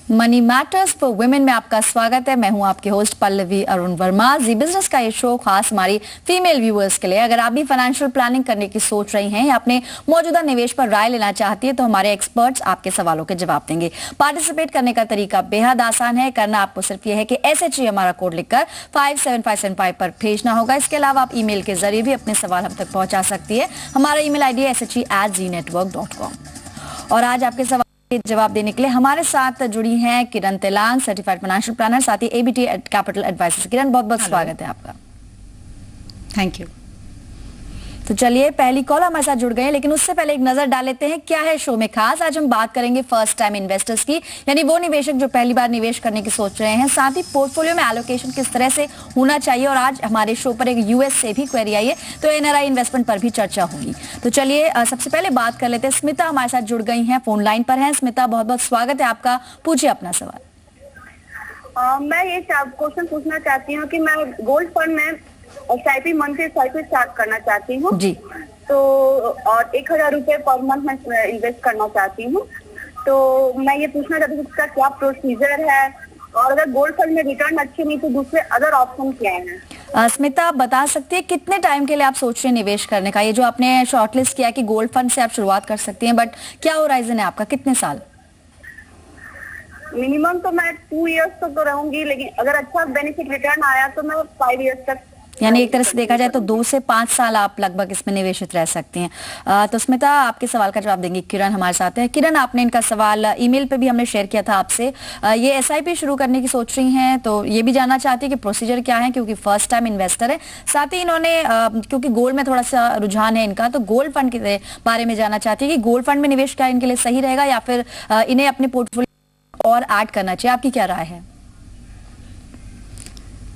Money matters for women में आपका स्वागत है। मैं हूं आपके होस्ट पल्लवी अरुण वर्मा। जी बिजनेस का ये शो खास हमारी फीमेल व्यूअर्स के लिए। अगर आप भी फाइनेंशियल प्लानिंग करने की सोच रही हैं या अपने मौजूदा निवेश पर राय लेना चाहती है तो हमारे एक्सपर्ट्स आपके सवालों के जवाब देंगे। पार्टिसिपेट करने का तरीका बेहद आसान है। करना आपको सिर्फ ये है कि SHE हमारा कोड लिखकर 57575 पर भेजना होगा। इसके अलावा आप ईमेल के जरिए भी अपने सवाल हम तक पहुंचा सकती है। हमारा ईमेल ID है SHE@zenetwork.com। और आज आपके सवाल के जवाब देने के लिए हमारे साथ जुड़ी हैं किरण तेलांग, सर्टिफाइड फाइनेंशियल प्लानर, साथ ही ABT कैपिटल एडवाइजर्स। किरण, बहुत बहुत स्वागत है आपका। Thank you. तो चलिए, पहली कॉल हमारे साथ जुड़ गए हैं, लेकिन उससे पहले एक नजर डाल लेते हैं क्या है शो में खास। आज हम बात करेंगे फर्स्ट टाइम इन्वेस्टर्स की, यानी वो निवेशक जो पहली बार निवेश करने की सोच रहे हैं। साथ ही पोर्टफोलियो में एलोकेशन किस तरह से होना चाहिए। और आज हमारे शो पर एक US से भी क्वेरी आई है, तो NRI इन्वेस्टमेंट पर भी चर्चा होगी। तो चलिए सबसे पहले बात कर लेते हैं। स्मिता हमारे साथ जुड़ गई हैं, फोन लाइन पर हैं। स्मिता, बहुत बहुत स्वागत है आपका, पूछिए अपना सवाल। मैं ये क्वेश्चन पूछना चाहती हूँ कि मैं गोल्ड फंड में SIP मंथली SIP स्टार्ट करना चाहती हूँ जी। तो और 1000 रुपए पर मंथ में इन्वेस्ट करना चाहती हूँ। तो मैं ये पूछना चाहती हूँ इसका क्या प्रोसीजर है, और अगर गोल्ड फंड में रिटर्न अच्छे नहीं तो दूसरे अदर ऑप्शन क्या है। स्मिता, आप बता सकती है कितने टाइम के लिए आप सोच रहे हैं निवेश करने का? ये जो आपने शॉर्टलिस्ट किया कि गोल्ड फंड से आप शुरुआत कर सकती हैं, बट क्या होराइजन है आपका, कितने साल? मिनिमम तो मैं 2 इयर्स तक तो रहूंगी, लेकिन अगर अच्छा बेनिफिट रिटर्न आया तो मैं 5 इयर्स तक, यानी एक तरह से देखा जाए तो 2 से 5 साल आप लगभग इसमें निवेशित रह सकती हैं। तो स्मिता, आपके सवाल का जवाब देंगी किरण हमारे साथ है। किरण, आपने इनका सवाल ईमेल पे भी हमने शेयर किया था आपसे। ये SIP शुरू करने की सोच रही हैं, तो ये भी जानना चाहती है कि प्रोसीजर क्या है, क्योंकि फर्स्ट टाइम इन्वेस्टर है। साथ ही इन्होंने क्योंकि गोल्ड में थोड़ा सा रुझान है इनका, तो गोल्ड फंड के बारे में जानना चाहती है कि गोल्ड फंड में निवेश क्या इनके लिए सही रहेगा, या फिर इन्हें अपने पोर्टफोलियो और ऐड करना चाहिए। आपकी क्या राय है?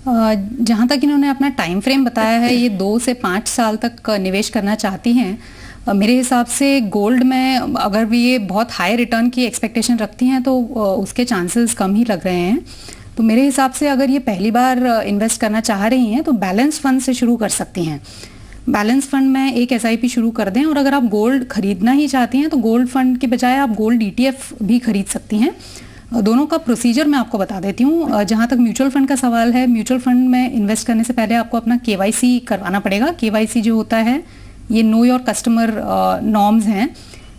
जहाँ तक इन्होंने अपना टाइम फ्रेम बताया है, ये 2 से 5 साल तक निवेश करना चाहती हैं। मेरे हिसाब से गोल्ड में अगर भी ये बहुत हाई रिटर्न की एक्सपेक्टेशन रखती हैं तो उसके चांसेस कम ही लग रहे हैं। तो मेरे हिसाब से अगर ये पहली बार इन्वेस्ट करना चाह रही हैं तो बैलेंस फंड से शुरू कर सकती हैं। बैलेंस फंड में एक SIP शुरू कर दें, और अगर आप गोल्ड खरीदना ही चाहती हैं तो गोल्ड फंड के बजाय आप गोल्ड ETF भी खरीद सकती हैं। दोनों का प्रोसीजर मैं आपको बता देती हूँ। जहाँ तक म्यूचुअल फंड का सवाल है, म्यूचुअल फंड में इन्वेस्ट करने से पहले आपको अपना KYC करवाना पड़ेगा। KYC जो होता है, ये नो योर कस्टमर नॉर्म्स हैं।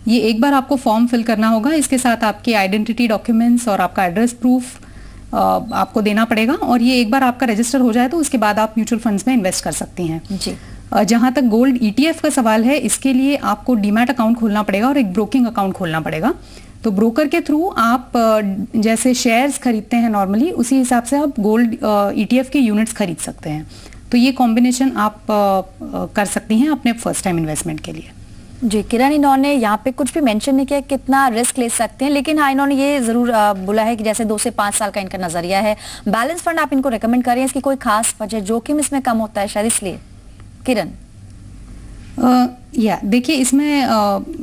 ये एक बार आपको फॉर्म फिल करना होगा, इसके साथ आपके आइडेंटिटी डॉक्यूमेंट्स और आपका एड्रेस प्रूफ आपको देना पड़ेगा। और ये एक बार आपका रजिस्टर हो जाए तो उसके बाद आप म्यूचुअल फंड्स में इन्वेस्ट कर सकती हैं जी। जहाँ तक गोल्ड ETF का सवाल है, इसके लिए आपको डीमैट अकाउंट खोलना पड़ेगा और एक ब्रोकिंग अकाउंट खोलना पड़ेगा। तो ब्रोकर के थ्रू आप जैसे शेयर्स खरीदते हैं नॉर्मली, उसी हिसाब से आप गोल्ड ETF के यूनिट्स खरीद सकते हैं। तो ये कॉम्बिनेशन आप कर सकती हैं अपने फर्स्ट टाइम इन्वेस्टमेंट के लिए जी। किरण, इन्होंने यहाँ पे कुछ भी मेंशन नहीं किया कितना रिस्क ले सकते हैं, लेकिन हाँ इन्होंने ये जरूर बोला है कि जैसे 2 से 5 साल का इनका नजरिया है। बैलेंस फंड आप इनको रेकमेंड करें, इसकी कोई खास वजह, जोखिम इसमें कम होता है शायद इसलिए? किरण, देखिए, इसमें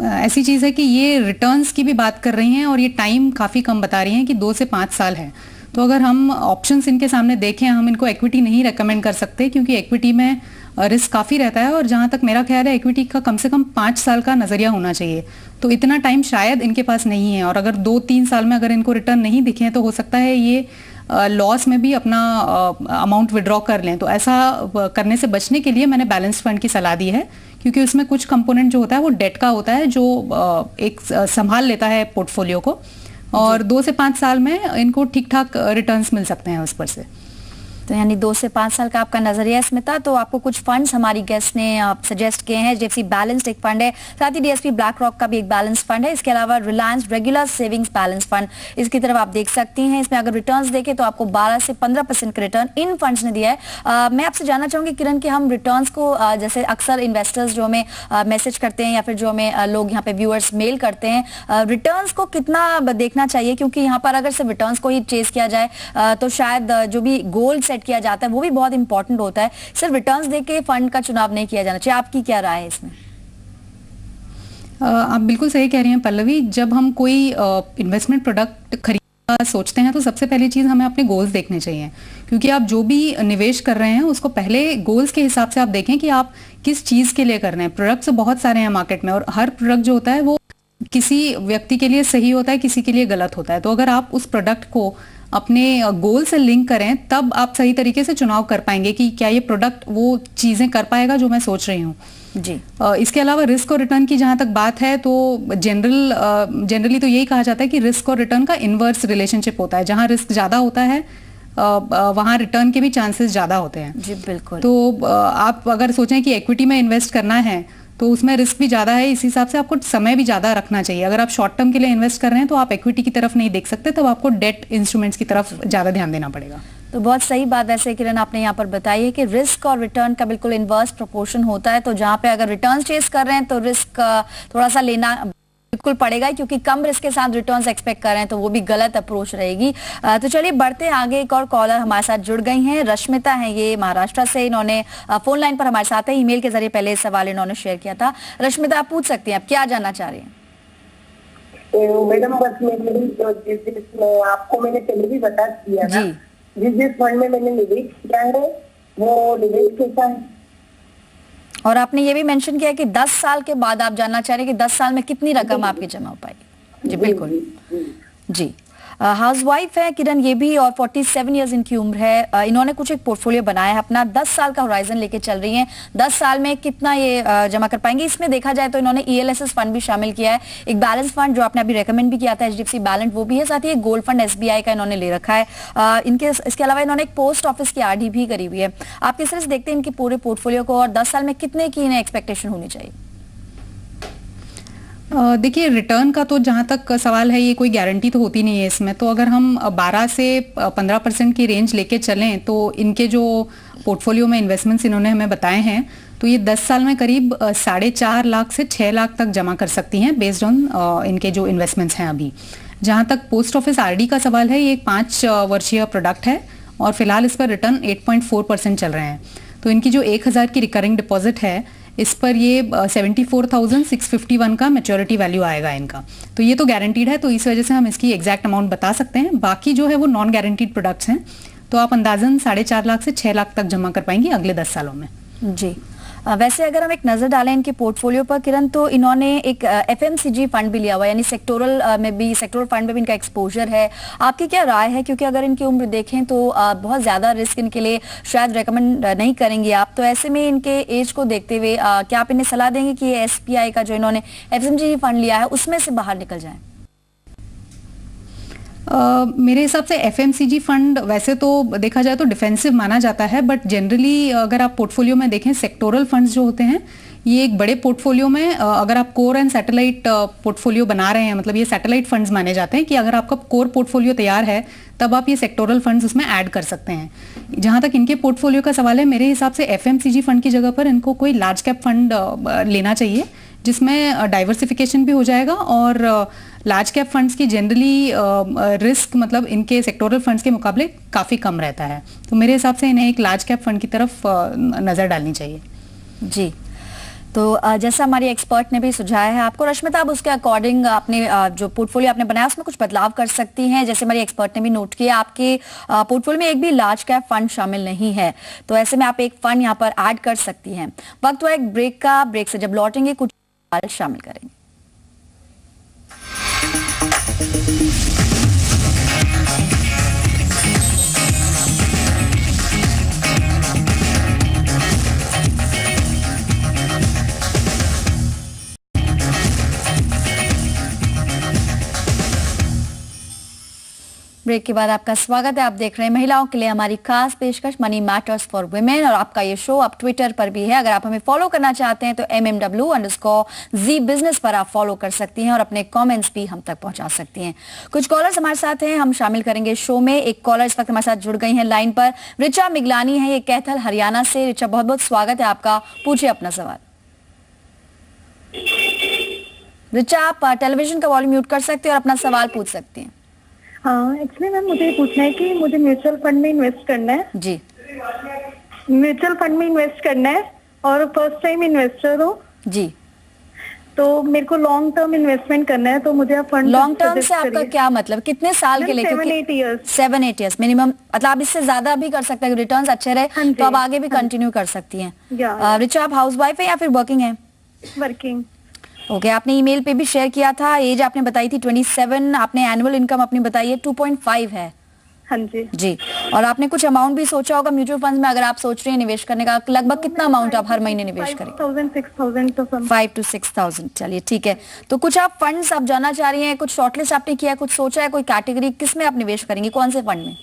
ऐसी चीज़ है कि ये रिटर्न्स की भी बात कर रही हैं और ये टाइम काफ़ी कम बता रही हैं कि 2 से 5 साल है। तो अगर हम ऑप्शंस इनके सामने देखें, हम इनको इक्विटी नहीं रेकमेंड कर सकते, क्योंकि इक्विटी में रिस्क काफ़ी रहता है। और जहाँ तक मेरा ख्याल है, इक्विटी का कम से कम 5 साल का नज़रिया होना चाहिए। तो इतना टाइम शायद इनके पास नहीं है, और अगर 2-3 साल में अगर इनको रिटर्न नहीं दिखे हैं तो हो सकता है ये लॉस में भी अपना अमाउंट विड्रॉ कर लें। तो ऐसा करने से बचने के लिए मैंने बैलेंस फंड की सलाह दी है, क्योंकि उसमें कुछ कंपोनेंट जो होता है वो डेट का होता है, जो एक संभाल लेता है पोर्टफोलियो को, और 2 से 5 साल में इनको ठीक ठाक रिटर्न्स मिल सकते हैं उस पर से। तो यानी 2 से 5 साल का आपका नजरिया है स्मिता। तो आपको कुछ फंड्स हमारी गेस्ट ने सजेस्ट किए हैं। HDFC बैलेंस्ड एक फंड है, साथ ही DSP ब्लैक रॉक का भी एक बैलेंस फंड है। इसके अलावा Reliance regular savings balance fund, इसकी तरफ आप देख सकती हैं। इसमें अगर रिटर्न्स देखें तो आपको 12 से 15% का रिटर्न इन फंड्स ने दिया है। मैं आपसे जानना चाहूंगी किरण कि हम रिटर्न्स को जैसे अक्सर इन्वेस्टर्स जो हमें मैसेज करते हैं या फिर जो हमें लोग यहाँ पे व्यूअर्स मेल करते हैं, रिटर्न्स को कितना देखना चाहिए? क्योंकि यहाँ पर अगर सिर्फ रिटर्न्स को ही चेज किया जाए तो शायद जो भी गोल सेट किया जाता है वो भी बहुत इंपॉर्टेंट होता है। सिर्फ रिटर्न्स देके फंड का चुनाव नहीं किया जाना चाहिए। आपकी क्या राय है इसमें? आप बिल्कुल सही कह रही हैं पल्लवी। जब हम कोई इन्वेस्टमेंट प्रोडक्ट खरीद सोचते हैं तो सबसे पहली चीज हमें अपने गोल्स देखने चाहिए, क्योंकि आप जो भी निवेश कर रहे हैं उसको पहले गोल्स के हिसाब से आप देखें कि आप किस चीज के लिए कर रहे हैं। प्रोडक्ट्स बहुत सारे हैं मार्केट में और हर प्रोडक्ट जो होता है वो किसी व्यक्ति के लिए सही होता है, किसी के लिए गलत होता है। तो अगर आप उस प्रोडक्ट को अपने गोल से लिंक करें तब आप सही तरीके से चुनाव कर पाएंगे कि क्या ये प्रोडक्ट वो चीजें कर पाएगा जो मैं सोच रही हूँ जी। इसके अलावा रिस्क और रिटर्न की जहां तक बात है तो जनरली तो यही कहा जाता है कि रिस्क और रिटर्न का इनवर्स रिलेशनशिप होता है। जहां रिस्क ज्यादा होता है वहां रिटर्न के भी चांसेस ज्यादा होते हैं जी। बिल्कुल। तो आप अगर सोचें कि इक्विटी में इन्वेस्ट करना है तो उसमें रिस्क भी ज्यादा है, इस हिसाब से आपको समय भी ज्यादा रखना चाहिए। अगर आप शॉर्ट टर्म के लिए इन्वेस्ट कर रहे हैं तो आप इक्विटी की तरफ नहीं देख सकते, तब आपको डेट इंस्ट्रूमेंट्स की तरफ ज्यादा ध्यान देना पड़ेगा। तो बहुत सही बात वैसे किरण आपने यहाँ पर बताई है कि रिस्क और रिटर्न का बिल्कुल इनवर्स प्रोपोर्शन होता है। तो जहाँ पे अगर रिटर्न चेस कर रहे हैं तो रिस्क थोड़ा सा लेना बिल्कुल पड़ेगा, क्योंकि कम रिस्क के साथ रिटर्न्स एक्सपेक्ट कर रहे हैं तो वो भी गलत अप्रोच रहेगी। तो चलिए बढ़ते आगे। एक और कॉलर हमारे साथ जुड़ गई हैं, रश्मिता हैं, ये महाराष्ट्र से। इन्होंने फोन लाइन पर हमारे साथ है, ईमेल के जरिए पहले सवाल इन्होंने शेयर किया था। रश्मिता, आप पूछ सकती हैं, आप क्या जानना चाह रही हैं? मैडम बस आपको मैंने पहले भी बता दिया ना, जिस फंड में मैंने निवेश किया है वो निवेश कैसा है, और आपने ये भी मेंशन किया कि 10 साल के बाद आप जानना चाह रहे हैं कि 10 साल में कितनी रकम आपकी जमा हो पाएगी। जी बिल्कुल जी। हाउसवाइफ है किरण ये भी, और 47 इयर्स इनकी उम्र है। इन्होंने कुछ एक पोर्टफोलियो बनाया है अपना, 10 साल का होराइजन लेके चल रही हैं। 10 साल में कितना ये जमा कर पाएंगे? इसमें देखा जाए तो इन्होंने ELSS फंड भी शामिल किया है, एक बैलेंस फंड जो आपने अभी रेकमेंड भी किया था HDFC बैलेंस, वो भी है, साथ ही एक गोल्ड फंड SBI का इन्होंने ले रखा है। इसके अलावा इन्होंने एक पोस्ट ऑफिस की RD भी करी हुई है। आप किस तरह से देखते हैं इनकी पूरे पोर्टफोलियो को, और 10 साल में कितने की इन्हें एक्सपेक्टेशन होनी चाहिए? देखिए, रिटर्न का तो जहां तक सवाल है ये कोई गारंटी तो होती नहीं है इसमें। तो अगर हम 12 से 15% की रेंज लेके चलें तो इनके जो पोर्टफोलियो में इन्वेस्टमेंट्स इन्होंने हमें बताए हैं तो ये 10 साल में करीब 4.5 लाख से 6 लाख तक जमा कर सकती हैं बेस्ड ऑन इनके जो इन्वेस्टमेंट्स हैं अभी। जहां तक पोस्ट ऑफिस RD का सवाल है, ये एक 5 वर्षीय प्रोडक्ट है और फिलहाल इस पर रिटर्न 8.4% चल रहे हैं। तो इनकी जो 1000 की रिकरिंग डिपॉजिट है इस पर ये 74,651 का मैच्योरिटी वैल्यू आएगा इनका। तो ये तो गारंटीड है, तो इस वजह से हम इसकी एग्जैक्ट अमाउंट बता सकते हैं। बाकी जो है वो नॉन गारंटीड प्रोडक्ट्स हैं, तो आप अंदाजन 4.5 लाख से 6 लाख तक जमा कर पाएंगे अगले 10 सालों में जी। वैसे अगर हम एक नजर डालें इनके पोर्टफोलियो पर किरण, तो इन्होंने एक FMCG फंड भी लिया हुआ है, यानी सेक्टोरल फंड में भी इनका एक्सपोजर है। आपकी क्या राय है, क्योंकि अगर इनकी उम्र देखें तो बहुत ज्यादा रिस्क इनके लिए शायद रेकमेंड नहीं करेंगे आप, तो ऐसे में इनके एज को देखते हुए क्या आप इन्हें सलाह देंगे कि ये SBI का जो इन्होंने FMCG फंड लिया है उसमें से बाहर निकल जाए? मेरे हिसाब से FMCG फंड वैसे तो देखा जाए तो डिफेंसिव माना जाता है, बट जनरली अगर आप पोर्टफोलियो में देखें सेक्टोरल फंड्स जो होते हैं ये एक बड़े पोर्टफोलियो में अगर आप कोर एंड सैटेलाइट पोर्टफोलियो बना रहे हैं, मतलब ये सैटेलाइट फंड्स माने जाते हैं कि अगर आपका कोर पोर्टफोलियो तैयार है तब आप ये सेक्टोरल फंड्स उसमें ऐड कर सकते हैं। जहां तक इनके पोर्टफोलियो का सवाल है, मेरे हिसाब से FMCG फंड की जगह पर इनको कोई लार्ज कैप फंड लेना चाहिए जिसमें डाइवर्सिफिकेशन भी हो जाएगा, और लार्ज कैप फंड्स की जनरली रिस्क मतलब इनके सेक्टोरल फंड्स के मुकाबले काफ़ी कम रहता है। तो मेरे हिसाब से इन्हें एक लार्ज कैप फंड की तरफ नज़र डालनी चाहिए जी। तो जैसा हमारी एक्सपर्ट ने भी सुझाया है आपको, रश्मिता, अब उसके अकॉर्डिंग आपने जो पोर्टफोलियो आपने बनाया उसमें कुछ बदलाव कर सकती हैं। जैसे हमारी एक्सपर्ट ने भी नोट किया, आपके पोर्टफोलियो में एक भी लार्ज कैप फंड शामिल नहीं है, तो ऐसे में आप एक फंड यहाँ पर ऐड कर सकती हैं। वक्त हुआ एक ब्रेक का, ब्रेक से जब लौटेंगे कुछ सवाल शामिल करेंगे। ब्रेक के बाद आपका स्वागत है। आप देख रहे हैं महिलाओं के लिए हमारी खास पेशकश मनी मैटर्स फॉर वुमेन, और आपका ये शो अब ट्विटर पर भी है। अगर आप हमें फॉलो करना चाहते हैं तो MMW_Z बिजनेस पर आप फॉलो कर सकती हैं और अपने कमेंट्स भी हम तक पहुंचा सकती हैं। कुछ कॉलर्स हमारे साथ हैं, हम शामिल करेंगे शो में। एक कॉलर इस वक्त हमारे साथ जुड़ गई हैं लाइन पर, रिचा मिगलानी है, ये कैथल हरियाणा से। रिचा, बहुत बहुत स्वागत है आपका, पूछिए अपना सवाल। रिचा, आप टेलीविजन का वॉल्यूम म्यूट कर सकते हैं और अपना सवाल पूछ सकती हैं। हाँ, एक्चुअली मैम मुझे ये पूछना है कि मुझे म्यूचुअल फंड में इन्वेस्ट करना है जी। म्यूचुअल फंड में इन्वेस्ट करना है और फर्स्ट टाइम इन्वेस्टर हो जी। तो मेरे को लॉन्ग टर्म इन्वेस्टमेंट करना है, तो मुझे आप फंड लॉन्ग टर्म से आपका क्या मतलब, कितने साल के लिए? 7-8 years। 7-8 years मिनिमम, मतलब आप इससे ज्यादा भी कर सकते हैं, रिटर्न्स अच्छे रहे हाँ तो आप आगे भी कंटिन्यू कर सकती हैं। रिचा, आप हाउसवाइफ है या फिर वर्किंग है? वर्किंग। ओके, आपने ईमेल पे भी शेयर किया था, एज आपने बताई थी 27, आपने एनुअल इनकम अपनी बताई है 2.5 है। हाँ जी जी, और आपने कुछ अमाउंट भी सोचा होगा म्यूचुअल फंड में, अगर आप सोच रहे हैं निवेश करने का, लगभग कितना अमाउंट आप हर महीने निवेश करेंगे? 5,000-6,000 तो 5 to 6,000। चलिए ठीक है, तो कुछ आप फंड्स आप जानना चाह रही हैं, कुछ शॉर्टलिस्ट आपने किया है, कुछ सोचा है, कोई कैटेगरी किस में आप निवेश करेंगे, कौन से फंड में?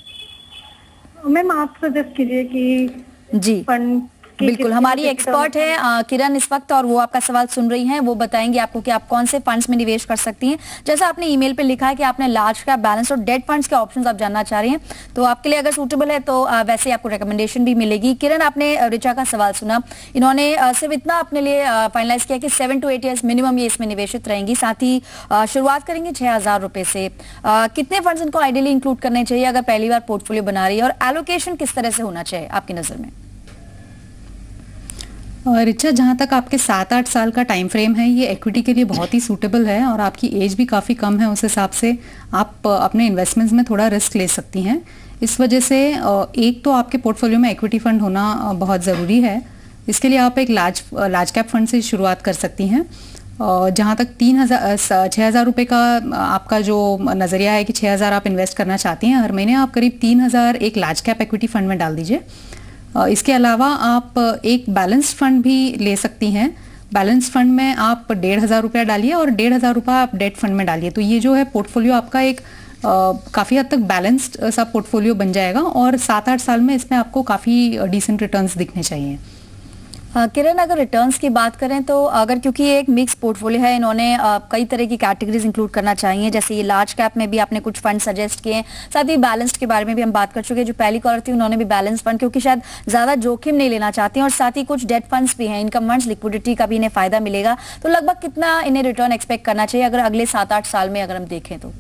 मैम आप सजेस्ट कीजिए कि जी फंड बिल्कुल, हमारी एक्सपर्ट है किरण इस वक्त, और वो आपका सवाल सुन रही हैं, वो बताएंगे आपको कि आप कौन से फंड्स में निवेश कर सकती हैं। जैसा आपने ईमेल पे लिखा है कि आपने लार्ज कैप, बैलेंस और डेट फंड्स के ऑप्शंस आप जानना चाह रही हैं, तो आपके लिए अगर सूटेबल है तो वैसे आपको रिकमेंडेशन भी मिलेगी। किरण, आपने रिचा का सवाल सुना, इन्होंने सिर्फ इतना अपने लिए फाइनलाइज किया कि 7 to 8 years मिनिमम ये इसमें निवेशित रहेंगी, साथ ही शुरुआत करेंगे 6,000 रुपए से। कितने फंड्स इनको आइडियली इंक्लूड करने चाहिए अगर पहली बार पोर्टफोलियो बना रही है, और एलोकेशन किस तरह से होना चाहिए आपकी नजर में? रिचा, जहाँ तक आपके 7-8 साल का टाइम फ्रेम है, ये इक्विटी के लिए बहुत ही सूटेबल है, और आपकी एज भी काफ़ी कम है, उस हिसाब से आप अपने इन्वेस्टमेंट्स में थोड़ा रिस्क ले सकती हैं। इस वजह से एक तो आपके पोर्टफोलियो में इक्विटी फंड होना बहुत ज़रूरी है। इसके लिए आप एक लार्ज कैप फंड से शुरुआत कर सकती हैं। जहाँ तक 6,000 रुपये का आपका जो नज़रिया है कि 6,000 आप इन्वेस्ट करना चाहती हैं हर महीने, आप करीब 3,000 एक लार्ज कैप इक्विटी फंड में डाल दीजिए। इसके अलावा आप एक बैलेंस फंड भी ले सकती हैं। बैलेंस फंड में आप 1,500 रुपया डालिए और 1,500 रुपया आप डेट फंड में डालिए, तो ये जो है पोर्टफोलियो आपका एक काफ़ी हद तक बैलेंस्ड सा पोर्टफोलियो बन जाएगा, और 7-8 साल में इसमें आपको काफ़ी डिसेंट रिटर्न्स दिखने चाहिए। किरण, अगर रिटर्न्स की बात करें तो अगर, क्योंकि ये एक मिक्स पोर्टफोलियो है, इन्होंने कई तरह की कैटेगरीज इंक्लूड करना चाहिए, जैसे ये लार्ज कैप में भी आपने कुछ फंड सजेस्ट किए हैं, साथ ही बैलेंस्ड के बारे में भी हम बात कर चुके हैं। जो पहली कॉलर थी उन्होंने भी बैलेंस फंड, क्योंकि शायद ज्यादा जोखिम नहीं लेना चाहती हैं, और साथ ही कुछ डेट फंड्स भी हैं, इनकम फंड्स, लिक्विडिटी का भी इन्हें फायदा मिलेगा। तो लगभग कितना इन्हें रिटर्न एक्सपेक्ट करना चाहिए अगर अगले 7-8 साल में अगर हम देखें तो?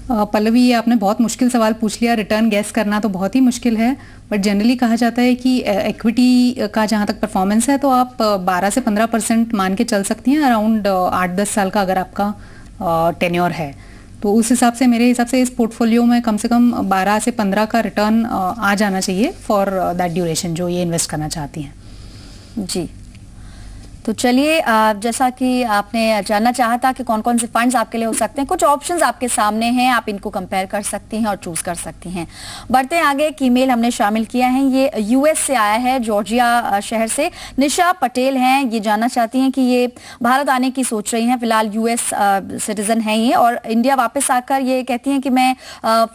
पल्लवी, ये आपने बहुत मुश्किल सवाल पूछ लिया, रिटर्न गैस करना तो बहुत ही मुश्किल है, बट जनरली कहा जाता है कि इक्विटी का जहाँ तक परफॉर्मेंस है तो आप 12 से 15% मान के चल सकती हैं अराउंड 8-10 साल का अगर आपका टेन्योर है, तो उस हिसाब से मेरे हिसाब से इस पोर्टफोलियो में कम से कम 12 से 15 का रिटर्न आ जाना चाहिए फॉर दैट ड्यूरेशन जो ये इन्वेस्ट करना चाहती हैं। जी, तो चलिए, जैसा कि आपने जानना चाहा था कि कौन कौन से फंड्स आपके लिए हो सकते हैं, कुछ ऑप्शंस आपके सामने हैं, आप इनको कंपेयर कर सकती हैं और चूज कर सकती हैं। बढ़ते हैं आगे, एक ईमेल हमने शामिल किया है, ये यूएस से आया है, जॉर्जिया शहर से निशा पटेल हैं। ये जानना चाहती हैं कि ये भारत आने की सोच रही हैं, फिलहाल यूएस सिटीजन हैं ये, और इंडिया वापस आकर ये कहती हैं कि मैं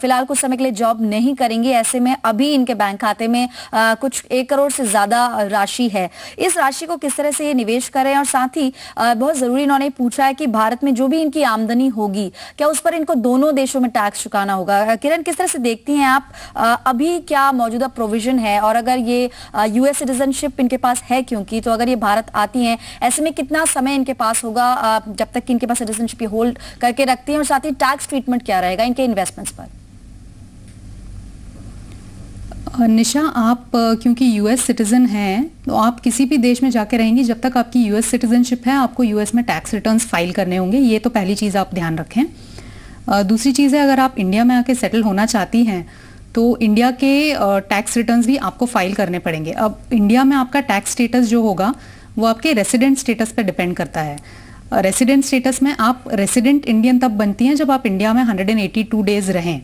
फिलहाल कुछ समय के लिए जॉब नहीं करेंगी, ऐसे में अभी इनके बैंक खाते में कुछ 1 करोड़ से ज्यादा राशि है। इस राशि को किस तरह से ये निवेश करें, और साथ ही बहुत जरूरी इन्होंने पूछा है कि भारत में जो भी इनकी आमदनी होगी क्या उस पर इनको दोनों देशों में टैक्स चुकाना होगा। किरण, किस तरह से देखती हैं आप, अभी क्या मौजूदा प्रोविजन है, और अगर ये यूएस सिटीजनशिप इनके पास है, क्योंकि तो अगर ये भारत आती हैं ऐसे में कितना समय इनके पास होगा जब तक कि इनके पास सिटीजनशिप ये होल्ड करके रखती हैं, और साथ ही टैक्स ट्रीटमेंट क्या रहेगा इनके इन्वेस्टमेंट्स पर? निशा, आप क्योंकि यूएस सिटीजन हैं तो आप किसी भी देश में जाके रहेंगी, जब तक आपकी यूएस सिटीजनशिप है आपको यूएस में टैक्स रिटर्न्स फाइल करने होंगे, ये तो पहली चीज़ आप ध्यान रखें। दूसरी चीज़ है, अगर आप इंडिया में आके सेटल होना चाहती हैं तो इंडिया के टैक्स रिटर्न्स भी आपको फाइल करने पड़ेंगे। अब इंडिया में आपका टैक्स स्टेटस जो होगा वो आपके रेसिडेंट स्टेटस पर डिपेंड करता है। रेसिडेंट स्टेटस में आप रेसिडेंट इंडियन तब बनती हैं जब आप इंडिया में 182 डेज रहें,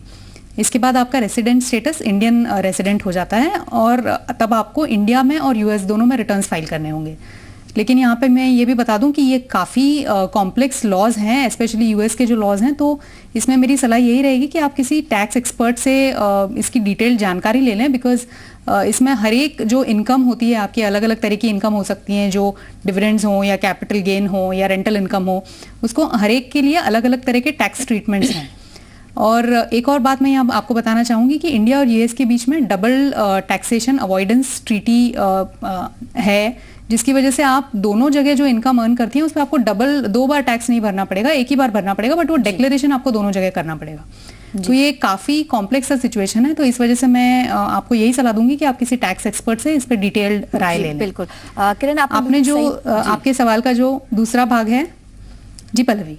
इसके बाद आपका रेसिडेंट स्टेटस इंडियन रेसिडेंट हो जाता है, और तब आपको इंडिया में और यूएस दोनों में रिटर्न्स फाइल करने होंगे। लेकिन यहाँ पे मैं ये भी बता दूं कि ये काफ़ी कॉम्प्लेक्स लॉज हैं, स्पेशली यूएस के जो लॉज हैं, तो इसमें मेरी सलाह यही रहेगी कि आप किसी टैक्स एक्सपर्ट से इसकी डिटेल जानकारी ले लें, बिकॉज इसमें हर एक जो इनकम होती है आपकी, अलग अलग तरह की इनकम हो सकती हैं, जो डिविडेंड्स हो या कैपिटल गेन हो या रेंटल इनकम हो, उसको हर एक के लिए अलग अलग तरह के टैक्स ट्रीटमेंट्स हैं। और एक और बात मैं यहाँ आपको बताना चाहूँगी कि इंडिया और यूएस के बीच में डबल टैक्सेशन अवॉइडेंस ट्रीटी है, जिसकी वजह से आप दोनों जगह जो इनकम अर्न करती हैं उस पर आपको 2 बार टैक्स नहीं भरना पड़ेगा, एक ही बार भरना पड़ेगा, बट वो डिक्लेरेशन आपको दोनों जगह करना पड़ेगा। तो ये काफी कॉम्प्लेक्स सा सिचुएशन है, तो इस वजह से मैं आपको यही सलाह दूंगी कि आप किसी टैक्स एक्सपर्ट से इस पर डिटेल्ड राय ले लें। बिल्कुल। किरण, आपने जो आपके सवाल का जो दूसरा भाग है, जी पल्लवी।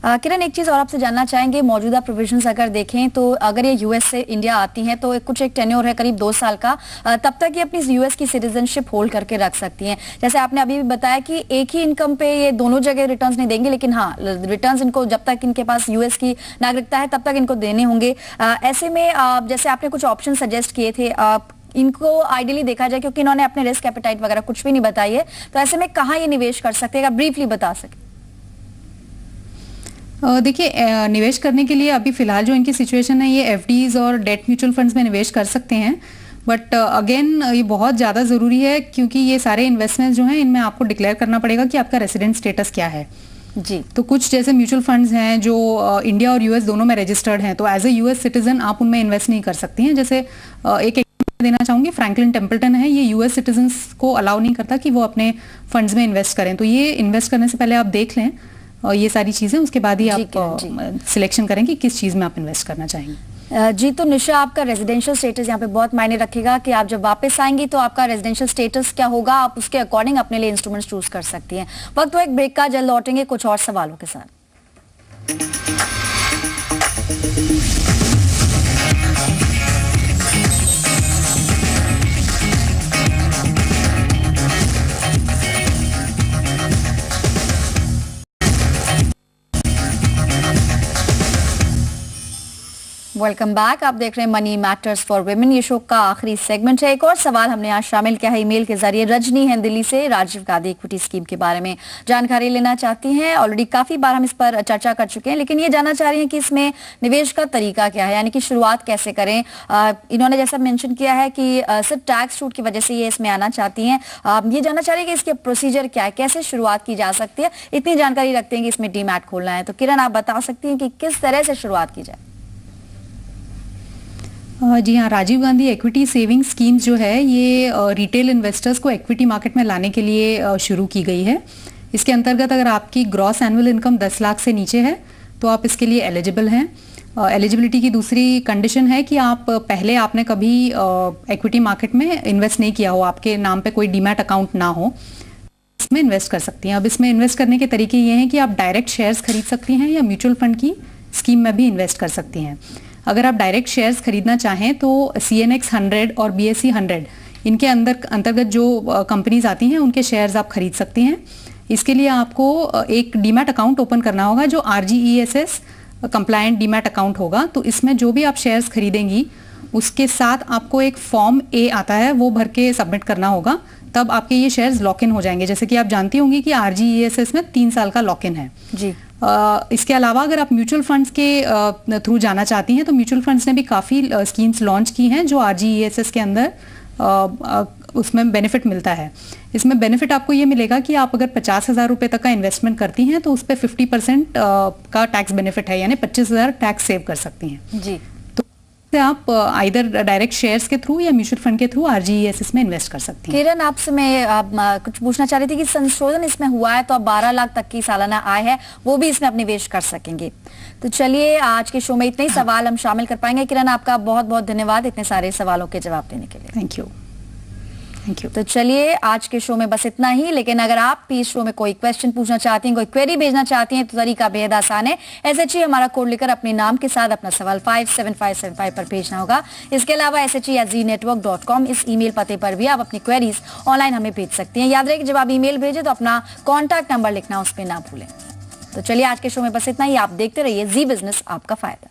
किरण, एक चीज और आपसे जानना चाहेंगे, मौजूदा प्रोविजंस अगर देखें तो अगर ये यूएस से इंडिया आती हैं तो एक टेन्योर है करीब 2 साल का, तब तक ये अपनी यूएस की सिटीजनशिप होल्ड करके रख सकती हैं। जैसे आपने अभी भी बताया कि एक ही इनकम पे ये दोनों जगह रिटर्न्स नहीं देंगे, लेकिन हाँ, रिटर्न्स इनको जब तक इनके पास यूएस की नागरिकता है तब तक इनको देने होंगे। ऐसे में जैसे आपने कुछ ऑप्शन सजेस्ट किए थे, इनको आइडियली देखा जाए, क्योंकि इन्होंने अपने रिस्क एपेटाइट वगैरह कुछ भी नहीं बताई है, तो ऐसे में कहाँ ये निवेश कर सकते हैं, अगर ब्रीफली बता सके। देखिए, निवेश करने के लिए अभी फिलहाल जो इनकी सिचुएशन है, ये एफडीज और डेट म्यूचुअल फंड्स में निवेश कर सकते हैं, बट अगेन ये बहुत ज़्यादा ज़रूरी है, क्योंकि ये सारे इन्वेस्टमेंट्स जो हैं इनमें आपको डिक्लेयर करना पड़ेगा कि आपका रेसिडेंट स्टेटस क्या है। जी। तो कुछ जैसे म्यूचुअल फंड्स हैं जो इंडिया और यूएस दोनों में रजिस्टर्ड हैं, तो एज ए यूएस सिटीजन आप उनमें इन्वेस्ट नहीं कर सकती हैं। जैसे एक देना चाहूंगी, फ्रैंकलिन टेम्पल्टन है, ये यूएस सिटीजन्स को अलाउ नहीं करता कि वो अपने फंड्स में इन्वेस्ट करें, तो ये इन्वेस्ट करने से पहले आप देख लें और ये सारी चीजें, उसके बाद ही आप सिलेक्शन करें कि किस चीज में आप इन्वेस्ट करना चाहेंगे। जी, तो निशा, आपका रेजिडेंशियल स्टेटस यहाँ पे बहुत मायने रखेगा कि आप जब वापस आएंगी तो आपका रेजिडेंशियल स्टेटस क्या होगा, आप उसके अकॉर्डिंग अपने लिए इंस्ट्रूमेंट्स चूज कर सकती हैं। वक्त तो एक ब्रेक का, जल्द लौटेंगे कुछ और सवालों के साथ। Welcome back. आप देख रहे हैं मनी मैटर्स फॉर वुमेन, ये शो का आखिरी सेगमेंट है। एक और सवाल हमने आज शामिल किया है ईमेल के जरिए। रजनी है दिल्ली से, राजीव गांधी इक्विटी स्कीम के बारे में जानकारी लेना चाहती हैं। ऑलरेडी काफी बार हम इस पर चर्चा कर चुके हैं, लेकिन ये जानना चाह रही हैं कि इसमें निवेश का तरीका क्या है, यानी कि शुरुआत कैसे करें। इन्होंने जैसा मेंशन किया है कि सिर्फ टैक्स छूट की वजह से ये इसमें आना चाहती हैं। ये जानना चाह रही है कि इसके प्रोसीजर क्या है, कैसे शुरुआत की जा सकती है। इतनी जानकारी रखते हैं कि इसमें डीमैट खोलना है, तो किरण आप बता सकती हैं कि किस तरह से शुरुआत की जाए। जी हाँ, Rajiv Gandhi equity saving schemes जो है ये रिटेल इन्वेस्टर्स को इक्विटी मार्केट में लाने के लिए शुरू की गई है। इसके अंतर्गत अगर आपकी ग्रॉस एनुअल इनकम 10 लाख से नीचे है तो आप इसके लिए एलिजिबल हैं। एलिजिबिलिटी की दूसरी कंडीशन है कि आप पहले आपने कभी इक्विटी मार्केट में इन्वेस्ट नहीं किया हो, आपके नाम पे कोई डीमैट अकाउंट ना हो, इसमें इन्वेस्ट कर सकती हैं। अब इसमें इन्वेस्ट करने के तरीके ये हैं कि आप डायरेक्ट शेयर्स खरीद सकती हैं या म्यूचुअल फंड की स्कीम में भी इन्वेस्ट कर सकती हैं। अगर आप डायरेक्ट शेयर्स खरीदना चाहें तो CNX 100 और BSE 100 इनके अंतर्गत जो कंपनीज आती हैं उनके शेयर्स आप खरीद सकती हैं। इसके लिए आपको एक डीमैट अकाउंट ओपन करना होगा जो RGESS कंप्लायंट डीमैट अकाउंट होगा। तो इसमें जो भी आप शेयर्स खरीदेंगी उसके साथ आपको एक फॉर्म A आता है, वो भर के सबमिट करना होगा, तब आपके ये शेयर्स लॉक इन हो जाएंगे। जैसे कि आप जानती होंगी कि RGESS में 3 साल का लॉक इन है जी। इसके अलावा अगर आप म्यूचुअल फंड्स के थ्रू जाना चाहती हैं तो म्यूचुअल फंड्स ने भी काफ़ी स्कीम्स लॉन्च की हैं जो RGESS के अंदर उसमें बेनिफिट मिलता है। इसमें बेनिफिट आपको ये मिलेगा कि आप अगर 50,000 रुपये तक का इन्वेस्टमेंट करती हैं तो उस पर 50% का टैक्स बेनिफिट है, यानी 25,000 टैक्स सेव कर सकती हैं जी। से आप आइदर डायरेक्ट शेयर्स के थ्रू या म्यूचुअल फंड के थ्रू RGESS में इन्वेस्ट कर सकती हैं। किरण, आपसे मैं कुछ पूछना चाह रही थी कि संशोधन इसमें हुआ है तो अब 12 लाख तक की सालाना आय है वो भी इसमें अपने निवेश कर सकेंगे। तो चलिए, आज के शो में इतने ही सवाल हम शामिल कर पाएंगे। किरण, आपका बहुत बहुत धन्यवाद इतने सारे सवालों के जवाब देने के लिए। Thank you. तो चलिए, आज के शो में बस इतना ही, लेकिन अगर आप भी इस शो में कोई क्वेश्चन पूछना चाहती हैं, कोई क्वेरी भेजना चाहती हैं, तो तरीका बेहद आसान है। SHE हमारा कोड लेकर अपने नाम के साथ अपना सवाल 57575 पर भेजना होगा। इसके अलावा SHE@zenetwork.com इस ईमेल पते पर भी आप अपनी क्वेरीज ऑनलाइन हमें भेज सकती हैं। याद रहे कि जब आप ईमेल भेजें तो अपना कॉन्टैक्ट नंबर लिखना उस पर ना भूलें। तो चलिए, आज के शो में बस इतना ही। आप देखते रहिए जी बिजनेस, आपका फायदा।